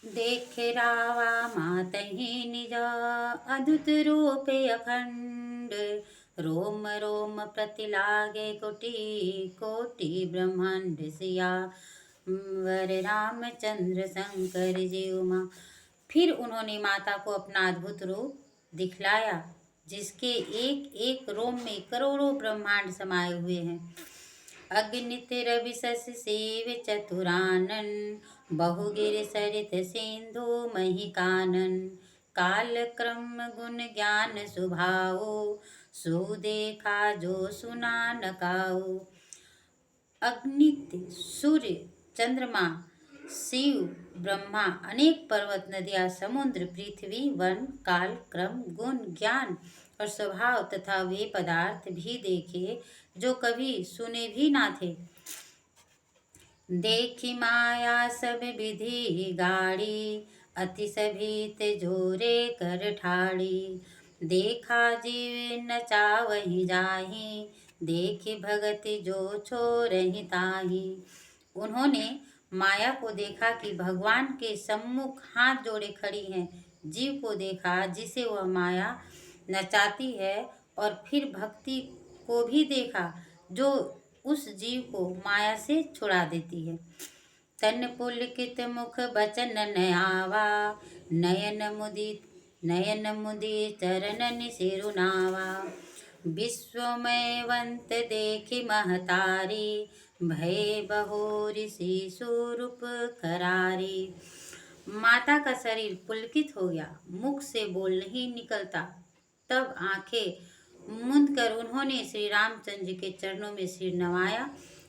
देखे रावा मातहि निज अद्भुत रूप अखंड। रोम रोम प्रति लागे कोटि कोटि ब्रह्मांड सिया। वर रामचंद्र शंकर जी उमा। फिर उन्होंने माता को अपना अद्भुत रूप दिखलाया, जिसके एक एक रोम में करोड़ों ब्रह्मांड समाये हुए हैं। अग्नित रवि शशि शिव चतुरानन। बहुगिर सरित सिंधु मही कानन। काल क्रम गुण ज्ञान सुभाओ। सुदेखा जो सुना न काओ। अग्नित सूर्य चंद्रमा शिव ब्रह्मा अनेक पर्वत नदियाँ समुद्र पृथ्वी वन काल क्रम गुण ज्ञान और स्वभाव तथा वे पदार्थ भी देखे जो कभी सुने भी ना थे। देखी माया सब विधि गाड़ी। अति सभीत जोरे कर ठाड़ी। देखा जीव न चावहि जाहि। देखी भगति जो छोरहि ताहि। उन्होंने माया को देखा कि भगवान के सम्मुख हाथ जोड़े खड़ी हैं। जीव को देखा जिसे वह माया नचाती है, और फिर भक्ति को भी देखा जो उस जीव को माया से छुड़ा देती है। तन पुलकित मुख बचन न आवा। नयन मुदी चरणन सिरुनावा। विश्वमयवंत देखि महतारी। भय बहो ऋषि स्वरूप करारी। माता का शरीर पुलकित हो गया, मुख से बोल नहीं निकलता। तब आंखें मूंद कर उन्होंने श्री रामचंद्र जी के चरणों में सिर नवाया।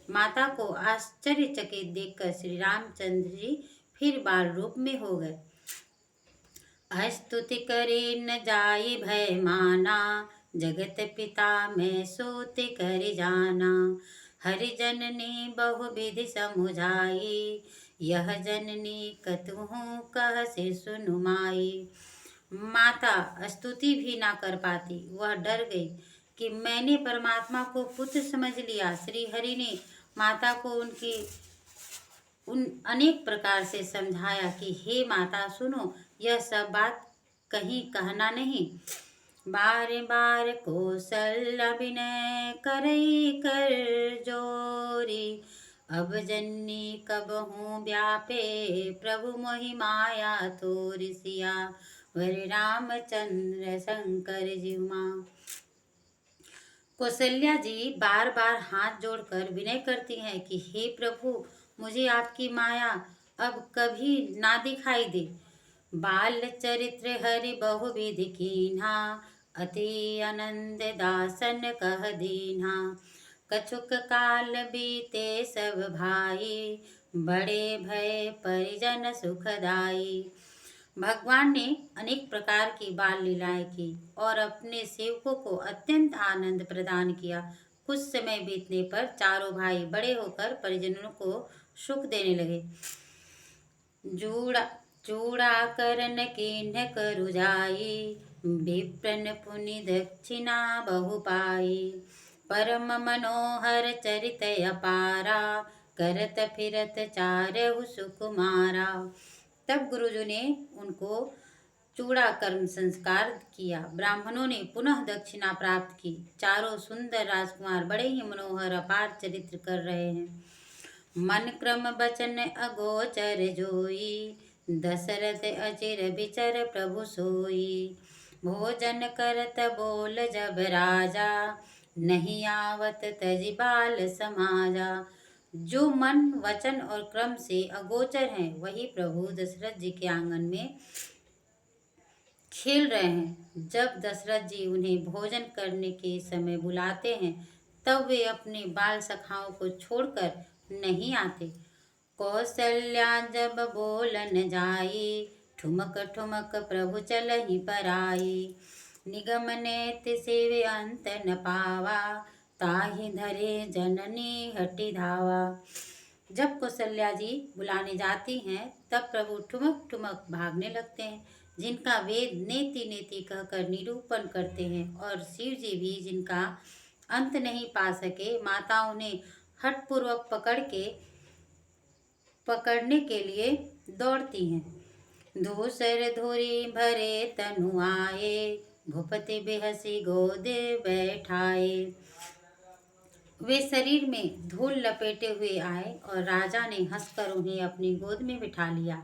माता को आश्चर्यचकित देखकर श्री रामचंद्र जी फिर बाल रूप में हो गए। स्तुति करे न जाय भय माना। जगत पिता मैं सोते कर जाना। हरि जननी बहु विधि समुझाई। यह जननी कतहु कह से सुनु माई। माता स्तुति भी ना कर पाती, वह डर गई कि मैंने परमात्मा को पुत्र समझ लिया। श्री हरि ने माता को उन अनेक प्रकार से समझाया कि हे माता सुनो, यह सब बात कहीं कहना नहीं। बार बार कौशल्या विनय करई कर जोरी। अब जननी कब हूँ व्यापे प्रभु मोहि माया तोरि सिया। वर रामचंद्र शंकर जी माँ। कौशल्या जी बार बार हाथ जोड़कर विनय करती हैं कि हे प्रभु, मुझे आपकी माया अब कभी ना दिखाई दे। बाल चरित्र हरि बहुविधि कीन्हा। अति आनंद दासन कह दीन्हा। कछुक काल बीते सब भाई। बड़े भय परिजन सुखदाई। भगवान ने अनेक प्रकार की बाल लीलाएं की और अपने सेवकों को अत्यंत आनंद प्रदान किया। कुछ समय बीतने पर चारों भाई बड़े होकर परिजनों को सुख देने लगे। चूड़ा करन कीन्ह करु जाई। विप्रन पुनि दक्षिणा बहु पाई। परम मनोहर चरित अपारा। करत फिरत चारहु सुकुमारा। तब गुरुजी ने उनको चूड़ा कर्म संस्कार किया। ब्राह्मणों ने पुनः दक्षिणा प्राप्त की। चारों सुंदर राजकुमार बड़े ही मनोहर अपार चरित्र कर रहे हैं। मन क्रम बचन अगोचर जोई। दशरथ अचिर बिचर प्रभु सोई। भोजन करत बोल जब राजा। नहीं आवत तज बाल समाजा। जो मन वचन और क्रम से अगोचर हैं, वही प्रभु दशरथ जी के आंगन में खेल रहे हैं। जब दशरथ जी उन्हें भोजन करने के समय बुलाते हैं, तब वे अपने बाल सखाओं को छोड़कर नहीं आते। कौशल्या जब बोलन जाई। ठुमक ठुमक प्रभु चलहि पराई। निगम नेत सेवे अंत न पावा। ताहि धरे जननी हटि धावा। जब कौशल्या जी बुलाने जाती हैं, तब प्रभु ठुमक ठुमक भागने लगते हैं। जिनका वेद नेति नेति कहकर निरूपण करते हैं, और शिव जी भी जिनका अंत नहीं पा सके, माता उन्हें हठपूर्वक पकड़ने के लिए दौड़ती हैं। धूसर धुरी भरे तनु आए, भूपति बेहसी गोद बैठाए। वे शरीर में धूल लपेटे हुए आए और राजा ने हंसकर उन्हें अपनी गोद में बिठा लिया।